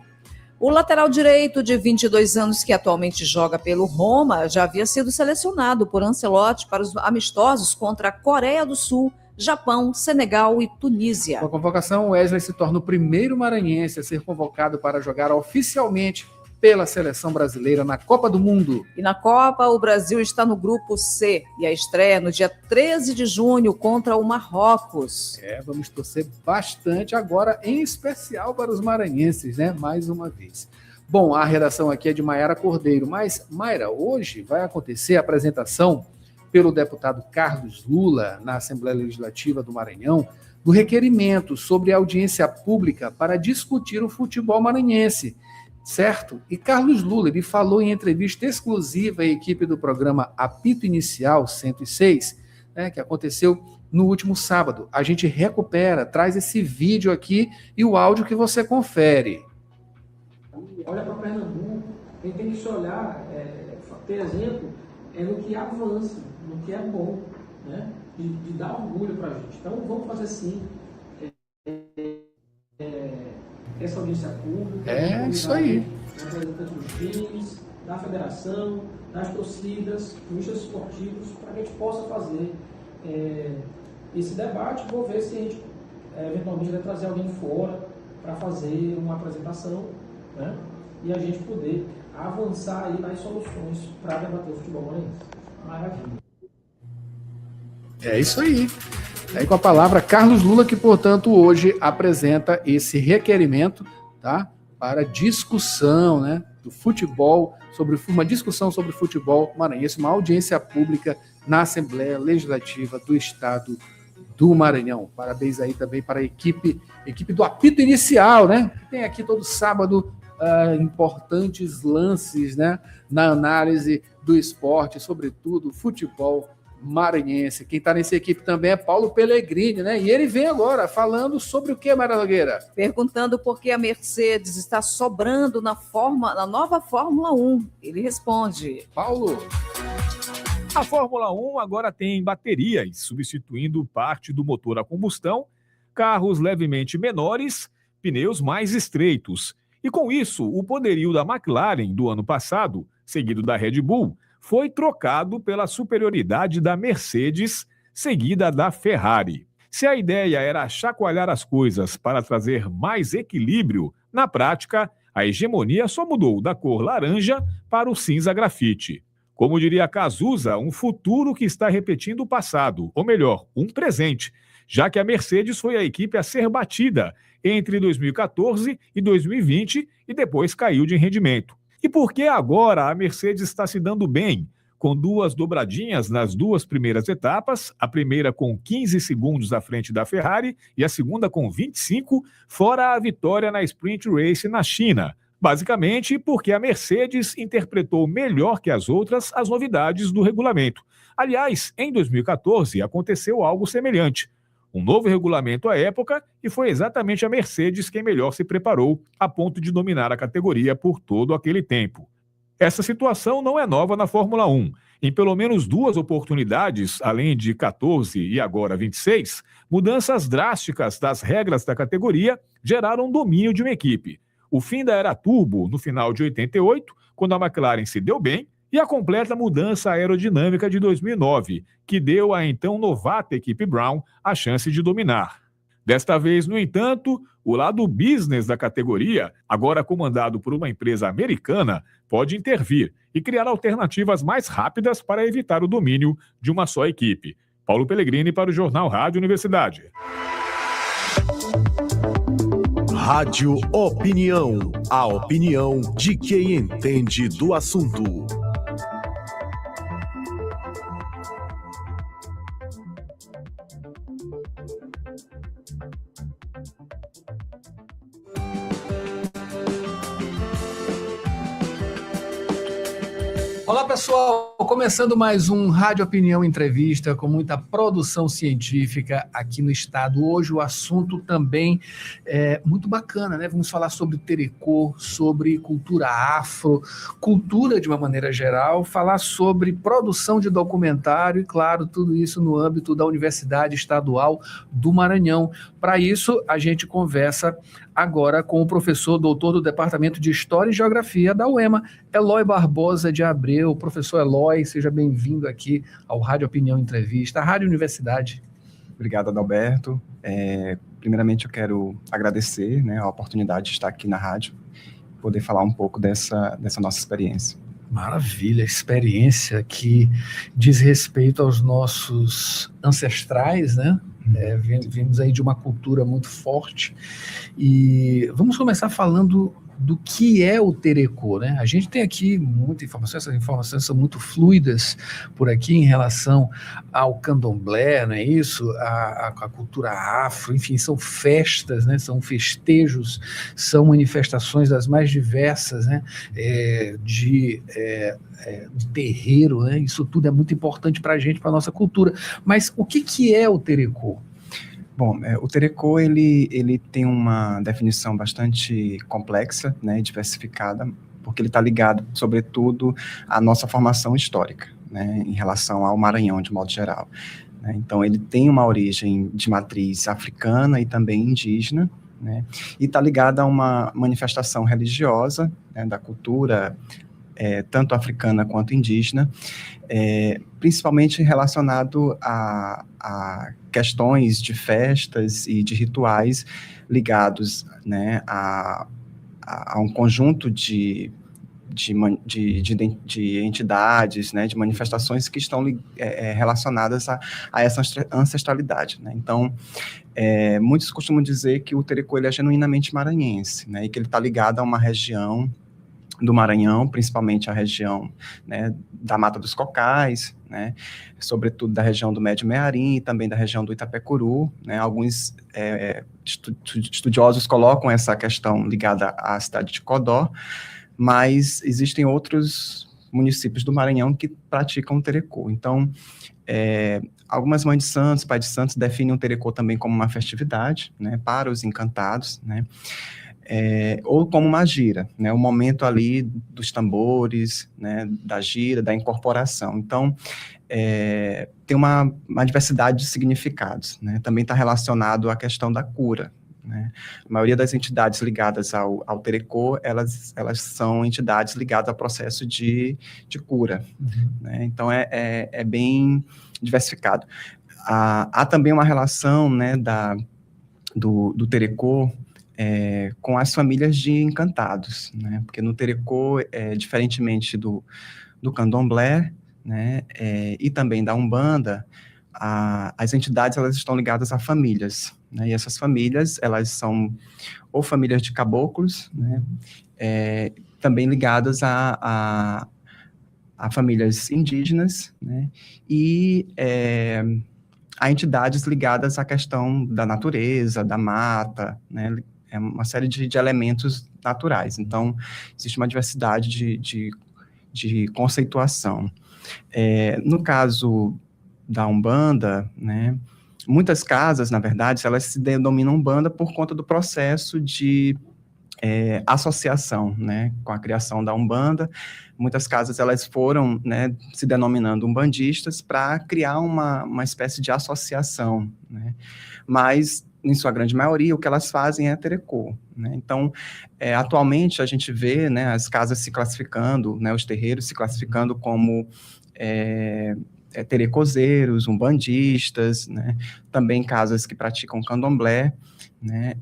O lateral direito de 22 anos, que atualmente joga pelo Roma, já havia sido selecionado por Ancelotti para os amistosos contra a Coreia do Sul, Japão, Senegal e Tunísia. Com a convocação, Wesley se torna o primeiro maranhense a ser convocado para jogar oficialmente pela seleção brasileira na Copa do Mundo. E na Copa, o Brasil está no grupo C e a estreia no dia 13 de junho contra o Marrocos. Vamos torcer bastante agora, em especial para os maranhenses, né? Mais uma vez. Bom, a redação aqui é de Maiara Cordeiro, mas, Mayra, hoje vai acontecer a apresentação pelo deputado Carlos Lula na Assembleia Legislativa do Maranhão do requerimento sobre audiência pública para discutir o futebol maranhense. Certo? E Carlos Lula, ele falou em entrevista exclusiva à equipe do programa Apito Inicial 106, né, que aconteceu no último sábado. A gente recupera, traz esse vídeo aqui e o áudio que você confere. Olha para Pernambuco, a gente tem que se olhar, ter exemplo, no que avança, no que é bom, né, de dar orgulho para a gente. Então, vamos fazer sim. Essa audiência pública, isso aí. Representante dos times, da federação, das torcidas, mistos esportivos, para que a gente possa fazer esse debate. Vou ver se a gente eventualmente vai trazer alguém fora para fazer uma apresentação, né? E a gente poder avançar aí nas soluções para debater o futebol maranhense. Maravilha. É isso aí. Aí com a palavra Carlos Lula, que, portanto, hoje apresenta esse requerimento, tá, para discussão, né, do futebol, uma discussão sobre o futebol maranhense, uma audiência pública na Assembleia Legislativa do Estado do Maranhão. Parabéns aí também para a equipe do Apito Inicial, né, que tem aqui todo sábado importantes lances, né, na análise do esporte, sobretudo futebol maranhense. Quem está nessa equipe também é Paulo Pellegrini, né? E ele vem agora falando sobre o que, Mayra Nogueira? Perguntando por que a Mercedes está sobrando na nova Fórmula 1. Ele responde. Paulo. A Fórmula 1 agora tem baterias, substituindo parte do motor a combustão, carros levemente menores, pneus mais estreitos. E com isso, o poderio da McLaren do ano passado, seguido da Red Bull, foi trocado pela superioridade da Mercedes, seguida da Ferrari. Se a ideia era chacoalhar as coisas para trazer mais equilíbrio, na prática, a hegemonia só mudou da cor laranja para o cinza grafite. Como diria Cazuza, um futuro que está repetindo o passado, ou melhor, um presente, já que a Mercedes foi a equipe a ser batida entre 2014 e 2020 e depois caiu de rendimento. E por que agora a Mercedes está se dando bem, com 2 dobradinhas nas 2 primeiras etapas, a primeira com 15 segundos à frente da Ferrari e a segunda com 25, fora a vitória na Sprint Race na China? Basicamente porque a Mercedes interpretou melhor que as outras as novidades do regulamento. Aliás, em 2014 aconteceu algo semelhante. Um novo regulamento à época, e foi exatamente a Mercedes quem melhor se preparou a ponto de dominar a categoria por todo aquele tempo. Essa situação não é nova na Fórmula 1. Em pelo menos 2 oportunidades, além de 14 e agora 26, mudanças drásticas das regras da categoria geraram domínio de uma equipe. O fim da era turbo no final de 88, quando a McLaren se deu bem, e a completa mudança aerodinâmica de 2009, que deu à então novata equipe Brown a chance de dominar. Desta vez, no entanto, o lado business da categoria, agora comandado por uma empresa americana, pode intervir e criar alternativas mais rápidas para evitar o domínio de uma só equipe. Paulo Pellegrini para o Jornal Rádio Universidade. Rádio Opinião. A opinião de quem entende do assunto. Olá, pessoal! Começando mais um Rádio Opinião Entrevista com muita produção científica aqui no estado. Hoje o assunto também é muito bacana, né? Vamos falar sobre terecô, sobre cultura afro, cultura de uma maneira geral, falar sobre produção de documentário e, claro, tudo isso no âmbito da Universidade Estadual do Maranhão. Para isso, a gente conversa agora com o professor doutor do Departamento de História e Geografia da UEMA, Eloy Barbosa de Abreu. Professor Eloy, seja bem-vindo aqui ao Rádio Opinião Entrevista, a Rádio Universidade. Obrigado, Adalberto. Primeiramente, eu quero agradecer, né, a oportunidade de estar aqui na rádio, poder falar um pouco dessa nossa experiência. Maravilha, experiência que diz respeito aos nossos ancestrais, né? Vimos aí de uma cultura muito forte e vamos começar falando do que é o terecô, né? A gente tem aqui muita informação, essas informações são muito fluidas por aqui em relação ao candomblé, não é isso? A cultura afro, enfim, são festas, né? São festejos, são manifestações das mais diversas, né? De terreiro, né? Isso tudo é muito importante para a gente, para a nossa cultura. Mas o que é o terecô? Bom, o terecô, ele tem uma definição bastante complexa, né, e diversificada, porque ele está ligado, sobretudo, à nossa formação histórica, né, em relação ao Maranhão, de modo geral. Né? Então, ele tem uma origem de matriz africana e também indígena, né, e está ligado a uma manifestação religiosa, né, da cultura tanto africana quanto indígena, principalmente relacionado a questões de festas e de rituais ligados, né, a um conjunto de entidades, né, de manifestações que estão relacionadas a essa ancestralidade. Né? Então, muitos costumam dizer que o terecô ele é genuinamente maranhense, né, e que ele está ligado a uma região do Maranhão, principalmente a região, né, da Mata dos Cocais, né, sobretudo da região do Médio Mearim e também da região do Itapecuru. Né, alguns estudiosos colocam essa questão ligada à cidade de Codó, mas existem outros municípios do Maranhão que praticam o terecô. Então, algumas mães de santos, pai de santos, definem o terecô também como uma festividade, né, para os encantados, né, ou como uma gira, né, o momento ali dos tambores, né, da gira, da incorporação. Então, tem uma diversidade de significados, né, também está relacionado à questão da cura. Né. A maioria das entidades ligadas ao terecô, elas são entidades ligadas ao processo de cura. Né, então, é bem diversificado. Há também uma relação, né, do terecô com as famílias de encantados, né? Porque no terecô, diferentemente do candomblé, né, e também da Umbanda, as entidades elas estão ligadas a famílias, né? E essas famílias elas são ou famílias de caboclos, né, também ligadas a famílias indígenas, né, e a entidades ligadas à questão da natureza, da mata, né, uma série de elementos naturais. Então, existe uma diversidade de conceituação. No caso da Umbanda, né, muitas casas, na verdade, elas se denominam Umbanda por conta do processo de associação, né, com a criação da Umbanda. Muitas casas elas foram, né, se denominando umbandistas para criar uma espécie de associação, né, mas em sua grande maioria o que elas fazem é terecô, né? Então, atualmente a gente vê, né, as casas se classificando, né, os terreiros se classificando como terecozeiros, umbandistas, né, também casas que praticam candomblé, né,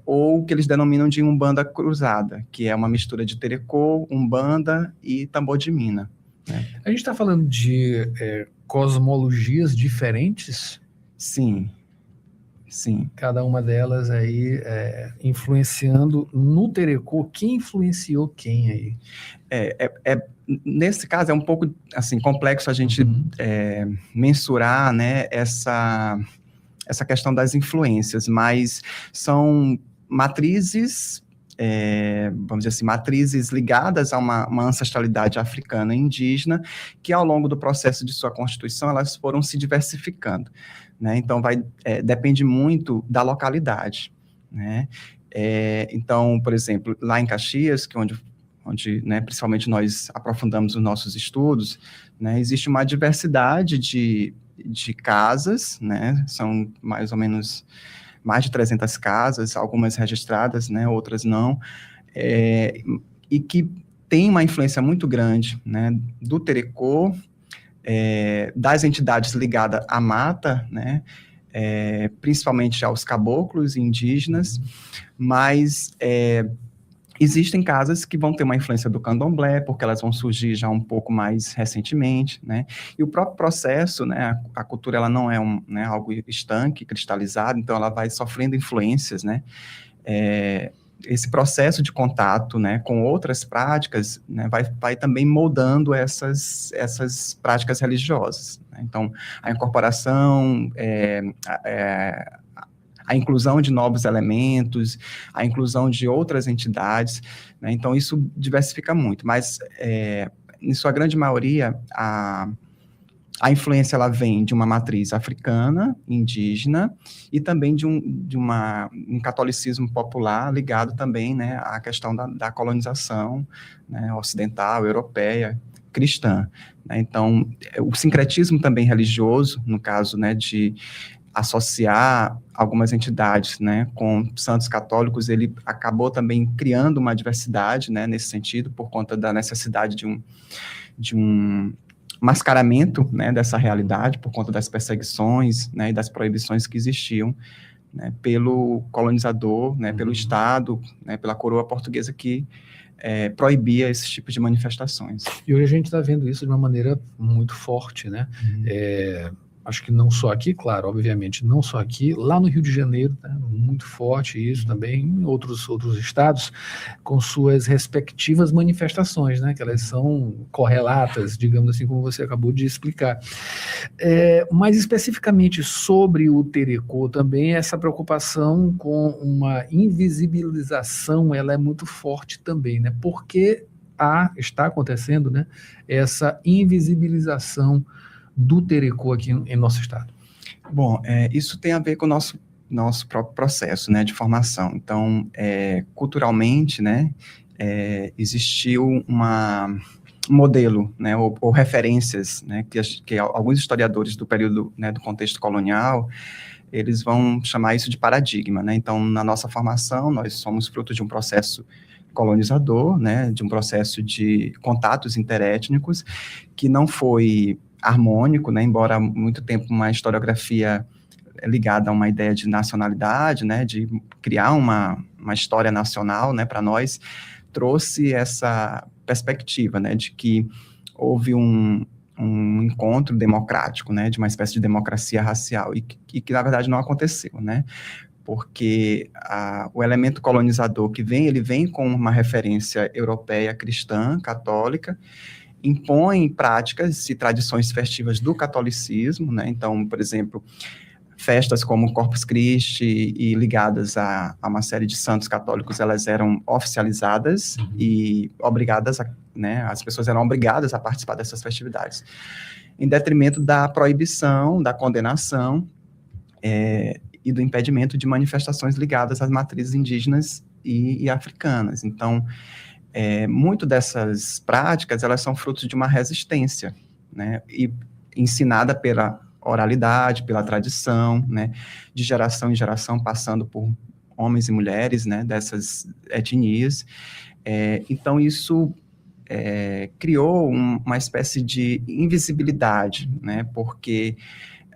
ou que eles denominam de umbanda cruzada, que é uma mistura de terecô, umbanda e tambor de mina. Né. A gente está falando de cosmologias diferentes? Sim. Sim. Cada uma delas aí influenciando no terecô. Quem influenciou quem aí? Nesse caso é um pouco assim, complexo a gente mensurar, né, essa questão das influências, mas são matrizes, vamos dizer assim, matrizes ligadas a uma ancestralidade africana e indígena, que ao longo do processo de sua constituição, elas foram se diversificando. Né? Então, depende muito da localidade. Né? Então, por exemplo, lá em Caxias, que onde né, principalmente nós aprofundamos os nossos estudos, né, existe uma diversidade de casas, né, são mais ou menos mais de 300 casas, algumas registradas, né, outras não, e que tem uma influência muito grande, né, do terecô, das entidades ligadas à mata, né, principalmente aos caboclos indígenas, mas existem casas que vão ter uma influência do candomblé, porque elas vão surgir já um pouco mais recentemente, né, e o próprio processo, né, a cultura ela não é né, algo estanque, cristalizado, então ela vai sofrendo influências, né, esse processo de contato, né, com outras práticas, né, vai também moldando essas práticas religiosas. Né? Então, a incorporação, a inclusão de novos elementos, a inclusão de outras entidades, né? Então, isso diversifica muito, mas, em sua grande maioria, a influência ela vem de uma matriz africana, indígena, e também de um catolicismo popular ligado também, né, à questão da colonização, né, ocidental, europeia, cristã. Né? Então, o sincretismo também religioso, no caso, né, de associar algumas entidades, né, com santos católicos, ele acabou também criando uma diversidade, né, nesse sentido, por conta da necessidade de um mascaramento, né, dessa realidade, por conta das perseguições, né, e das proibições que existiam, né, pelo colonizador, né, pelo Estado, né, pela coroa portuguesa que proibia esse tipo de manifestações. E hoje a gente está vendo isso de uma maneira muito forte, né? Acho que não só aqui, claro, obviamente, não só aqui, lá no Rio de Janeiro, né, muito forte isso também, em outros estados, com suas respectivas manifestações, né, que elas são correlatas, digamos assim, como você acabou de explicar. Mas especificamente sobre o terecô também, essa preocupação com uma invisibilização, ela é muito forte também, né, porque está acontecendo, né, essa invisibilização do terecô aqui em nosso estado? Bom, isso tem a ver com o nosso próprio processo, né, de formação. Então, culturalmente, né, existiu um modelo, né, ou referências, né, que alguns historiadores do período, né, do contexto colonial, eles vão chamar isso de paradigma, né. Então, na nossa formação, nós somos fruto de um processo colonizador, né, de um processo de contatos interétnicos, que não foi harmônico, né, embora há muito tempo uma historiografia ligada a uma ideia de nacionalidade, né, de criar uma história nacional, né, para nós, trouxe essa perspectiva, né, de que houve um encontro democrático, né, de uma espécie de democracia racial, e que na verdade não aconteceu, né, porque o elemento colonizador que ele vem com uma referência europeia, cristã, católica, impõe práticas e tradições festivas do catolicismo, né? Então, por exemplo, festas como Corpus Christi e ligadas a uma série de santos católicos, elas eram oficializadas e obrigadas, né? As pessoas eram obrigadas a participar dessas festividades, em detrimento da proibição, da condenação e do impedimento de manifestações ligadas às matrizes indígenas e africanas. Então, muito dessas práticas, elas são frutos de uma resistência, né, e ensinada pela oralidade, pela tradição, né, de geração em geração, passando por homens e mulheres, né, dessas etnias. Então, isso criou uma espécie de invisibilidade, né? Porque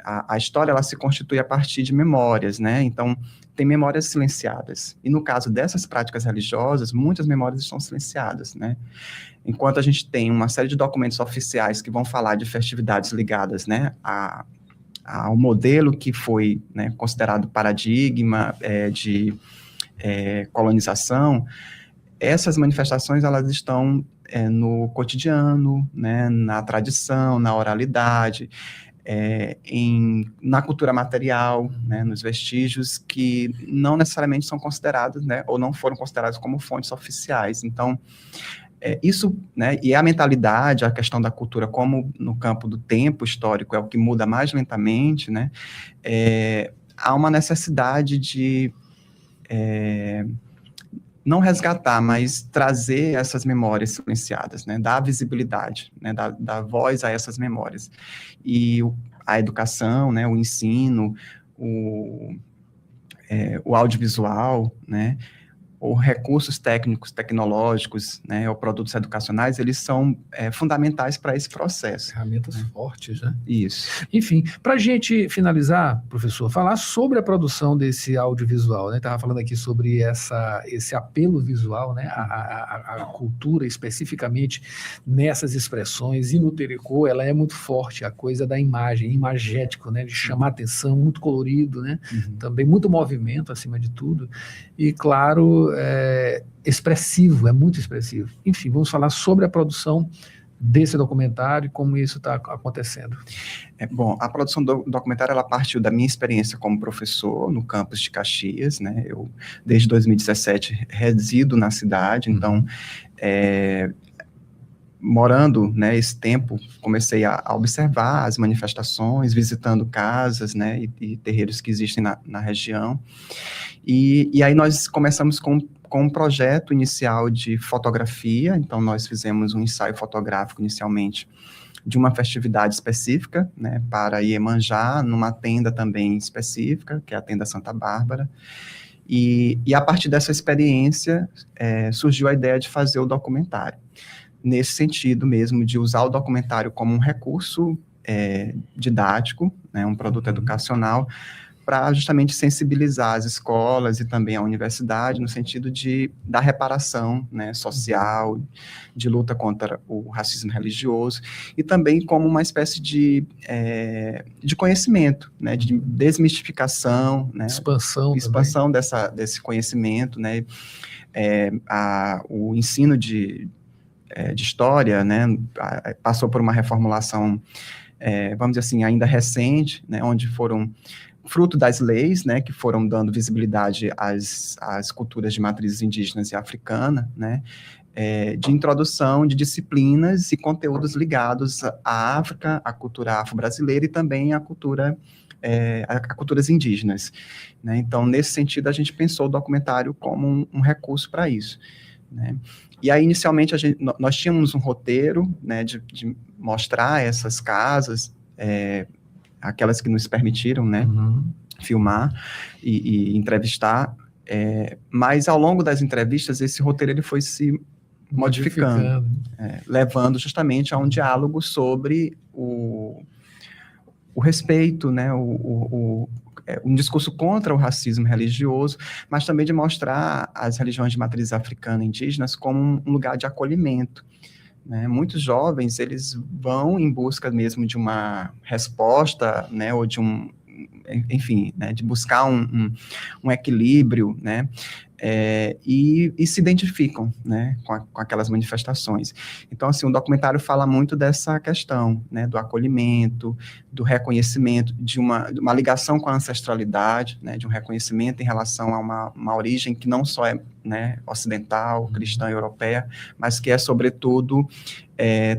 a história ela se constitui a partir de memórias, né? Então, tem memórias silenciadas. E no caso dessas práticas religiosas, muitas memórias estão silenciadas, né? Enquanto a gente tem uma série de documentos oficiais que vão falar de festividades ligadas, né, ao modelo que foi, né, considerado paradigma de colonização, essas manifestações elas estão no cotidiano, né, na tradição, na oralidade, na cultura material, né, nos vestígios que não necessariamente são considerados, né, ou não foram considerados como fontes oficiais. Então, isso, né, e a mentalidade, a questão da cultura, como no campo do tempo histórico é o que muda mais lentamente, né, há uma necessidade de não resgatar, mas trazer essas memórias silenciadas, né, dar visibilidade, né, dar voz a essas memórias. E a educação, né, o ensino, o audiovisual, né, ou recursos técnicos, tecnológicos, né, ou produtos educacionais, eles são fundamentais para esse processo. Ferramentas fortes, né? Isso. Enfim, para a gente finalizar, professor, falar sobre a produção desse audiovisual, né? Estava falando aqui sobre esse apelo visual, né? A cultura, especificamente nessas expressões, e no Terekô, ela é muito forte, a coisa da imagem, imagético, né? De chamar atenção, muito colorido, né? Também muito movimento, acima de tudo, e claro, expressivo, é muito expressivo. Enfim, vamos falar sobre a produção desse documentário e como isso está acontecendo. Bom, a produção do documentário, ela partiu da minha experiência como professor no campus de Caxias, né? Eu, desde 2017, resido na cidade, então, morando, né, esse tempo, comecei a observar as manifestações, visitando casas, né, e terreiros que existem na região, e aí nós começamos com um projeto inicial de fotografia. Então nós fizemos um ensaio fotográfico inicialmente de uma festividade específica, né, para Iemanjá, numa tenda também específica, que é a Tenda Santa Bárbara, e a partir dessa experiência surgiu a ideia de fazer o documentário, nesse sentido mesmo, de usar o documentário como um recurso didático, né, um produto educacional, para justamente sensibilizar as escolas e também a universidade no sentido da reparação, né, social, de luta contra o racismo religioso, e também como uma espécie de conhecimento, né, de desmistificação, né, expansão desse conhecimento, né, o ensino de história, né, passou por uma reformulação, vamos dizer assim, ainda recente, né, onde foram fruto das leis, né, que foram dando visibilidade às culturas de matrizes indígenas e africana, né, de introdução de disciplinas e conteúdos ligados à África, à cultura afro-brasileira e também à culturas indígenas, né. Então, nesse sentido, a gente pensou o documentário como um recurso para isso, né. E aí, inicialmente, nós tínhamos um roteiro, né, de mostrar essas casas, aquelas que nos permitiram, né, filmar e entrevistar, mas ao longo das entrevistas, esse roteiro ele foi se modificando. Levando justamente a um diálogo sobre o respeito, né, um discurso contra o racismo religioso, mas também de mostrar as religiões de matriz africana e indígenas como um lugar de acolhimento. Né, muitos jovens, eles vão em busca mesmo de uma resposta, né, ou de enfim, né, de buscar um equilíbrio, né, e se identificam, né, com aquelas manifestações. Então, assim, o documentário fala muito dessa questão, né, do acolhimento, do reconhecimento, de uma ligação com a ancestralidade, né, de um reconhecimento em relação a uma origem que não só é, né, ocidental, cristã, europeia, mas que é, sobretudo,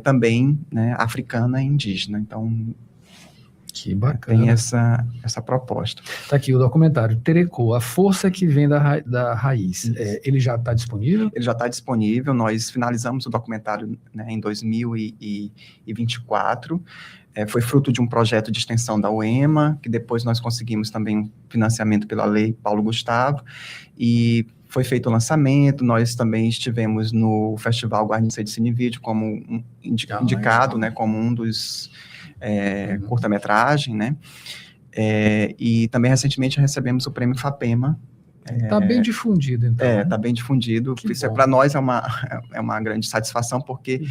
também, né, africana e indígena. Então, que bacana. Tem essa proposta. Está aqui o documentário Terekô, a força que vem da raiz. Ele já está disponível? Ele já está disponível. Nós finalizamos o documentário, né, em 2024. Foi fruto de um projeto de extensão da UEMA, que depois nós conseguimos também um financiamento pela Lei Paulo Gustavo, e foi feito o lançamento, nós também estivemos no Festival Guarniça de Cine Vídeo como indicado, né, como um dos curta-metragem, né, e também recentemente recebemos o prêmio FAPEMA. Está bem difundido, então. Está bem difundido. Isso para nós é uma grande satisfação, porque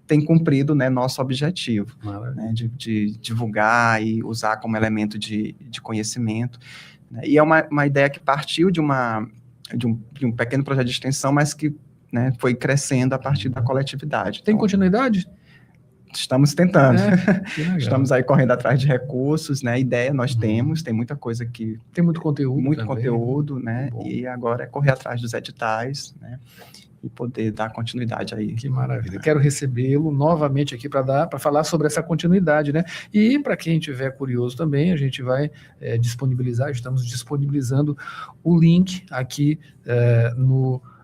tem cumprido, né, nosso objetivo, né, de divulgar e usar como elemento de conhecimento. Né, e é uma ideia que partiu de um pequeno projeto de extensão, mas que, né, foi crescendo a partir da coletividade. Tem continuidade? Estamos tentando. Estamos aí correndo atrás de recursos, né? Ideia nós temos, tem muita coisa que... Tem muito conteúdo. Muito conteúdo, né? E agora é correr atrás dos editais, né? E poder dar continuidade aí. Que maravilha. Quero recebê-lo novamente aqui para falar sobre essa continuidade, né? E para quem tiver curioso também, a gente vai estamos disponibilizando o link aqui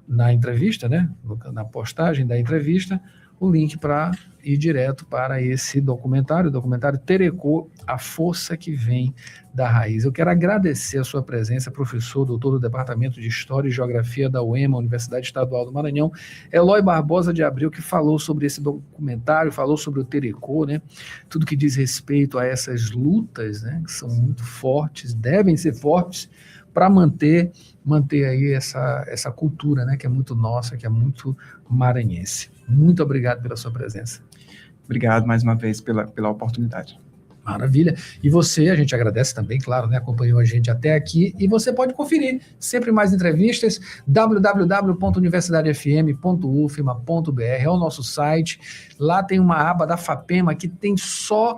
na entrevista, né? Na postagem da entrevista, o link para ir direto para esse documentário, o documentário Terecô, a força que vem da raiz. Eu quero agradecer a sua presença, professor, doutor do Departamento de História e Geografia da UEMA, Universidade Estadual do Maranhão, Eloy Barbosa de Abreu, que falou sobre esse documentário, falou sobre o Terecô, né? Tudo que diz respeito a essas lutas, né? Que são muito fortes, devem ser fortes, para manter aí essa cultura, né? Que é muito nossa, que é muito maranhense. Muito obrigado pela sua presença. Obrigado mais uma vez pela oportunidade. Maravilha. E você, a gente agradece também, claro, né? Acompanhou a gente até aqui. E você pode conferir sempre mais entrevistas, www.universidadefm.ufma.br, é o nosso site. Lá tem uma aba da FAPEMA que tem só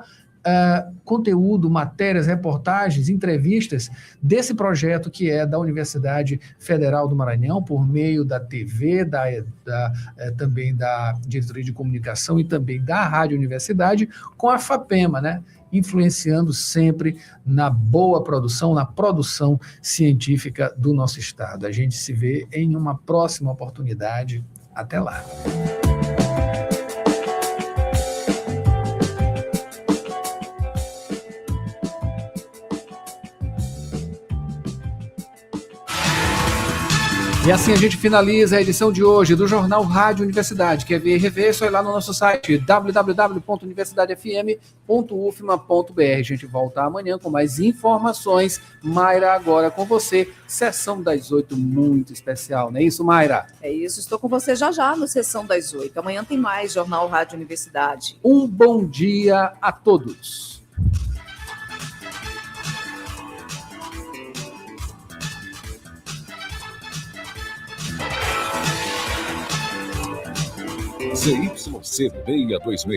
conteúdo, matérias, reportagens, entrevistas desse projeto que é da Universidade Federal do Maranhão, por meio da TV, também da Diretoria de Comunicação e também da Rádio Universidade, com a FAPEMA, né? Influenciando sempre na boa produção, na produção científica do nosso estado. A gente se vê em uma próxima oportunidade. Até lá. E assim a gente finaliza a edição de hoje do Jornal Rádio Universidade. Quer ver e rever? É só ir lá no nosso site www.universidadefm.ufma.br. A gente volta amanhã com mais informações. Mayra, agora com você. Sessão das 8, muito especial, não é isso, Mayra? É isso, estou com você já no Sessão das 8. Amanhã tem mais Jornal Rádio Universidade. Um bom dia a todos. ZYC 626,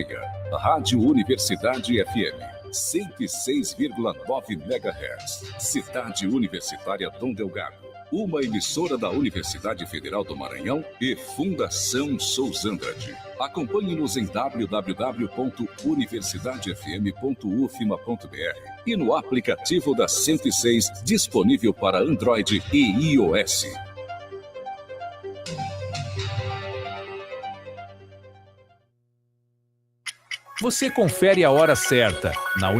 Rádio Universidade FM, 106,9 MHz, Cidade Universitária Dom Delgado, uma emissora da Universidade Federal do Maranhão e Fundação Sousandrade. Acompanhe-nos em www.universidadefm.ufma.br e no aplicativo da 106, disponível para Android e iOS. Você confere a hora certa na